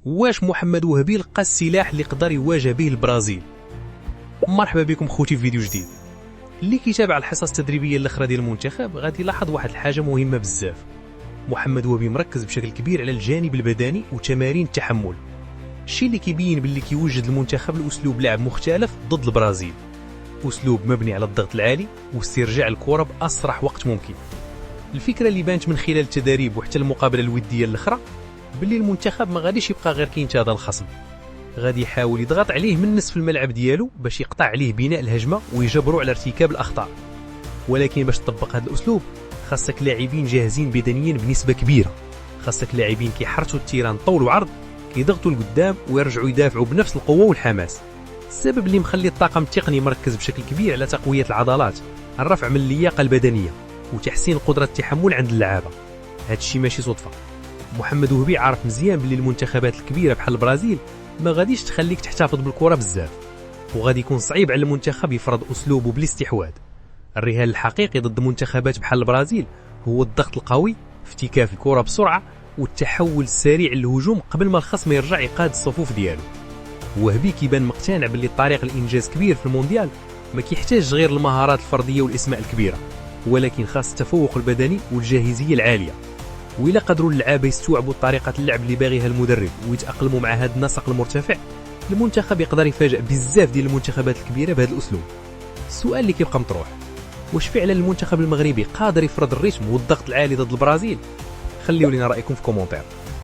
واش محمد وهبي لقى السلاح اللي قدر يواجه به البرازيل؟ مرحبا بكم خوتي في فيديو جديد. اللي كيتابع الحصص التدريبيه الاخرى ديال المنتخب غادي يلاحظ واحد الحاجه مهمه بزاف. محمد وهبي مركز بشكل كبير على الجانب البدني وتمارين التحمل، الشيء اللي كيبين باللي كيوجد المنتخب لاسلوب لعب مختلف ضد البرازيل، اسلوب مبني على الضغط العالي واسترجاع الكره باسرع وقت ممكن. الفكره اللي بانت من خلال التدريب وحتى المقابله الوديه الاخرى باللي المنتخب ما غاديش يبقى غير كينتظر الخصم، غادي يحاول يضغط عليه من نصف الملعب ديالو باش يقطع عليه بناء الهجمه ويجبروا على ارتكاب الاخطاء. ولكن باش تطبق هذا الاسلوب خاصك لاعبين جاهزين بدنيا بنسبه كبيره، خاصك لاعبين كيحرسوا التيران طول وعرض، كيضغطوا لقدام ويرجعوا يدافعوا بنفس القوه والحماس. السبب اللي مخلي الطاقم التقني مركز بشكل كبير على تقويه العضلات، الرفع من اللياقه البدنيه وتحسين قدره التحمل عند اللعابه. هذا الشيء ماشي صدفه. محمد وهبي عارف مزيان باللي المنتخبات الكبيره بحال البرازيل ما غاديش تخليك تحتفظ بالكره بزاف، وغادي يكون صعيب على المنتخب يفرض اسلوبه بالاستحواذ. الرهان الحقيقي ضد منتخبات بحال البرازيل هو الضغط القوي، افتكاك الكره بسرعه والتحول السريع للهجوم قبل ما الخصم يرجع يقاد الصفوف ديالو. وهبي كيبان مقتنع باللي الطريق الانجاز كبير في المونديال ما كيحتاج غير المهارات الفرديه والاسماء الكبيره، ولكن خاص التفوق البدني والجاهزيه العاليه. وإلا قدروا اللعابه يستوعبوا طريقه اللعب اللي باغيها المدرب ويتاقلموا مع هذا النسق المرتفع، المنتخب يقدر يفاجئ بزاف ديال المنتخبات الكبيره بهذا الاسلوب. السؤال اللي كيبقى مطروح، واش فعلا المنتخب المغربي قادر يفرض الريتم والضغط العالي ضد البرازيل؟ خليوا لنا رايكم في كومونتير.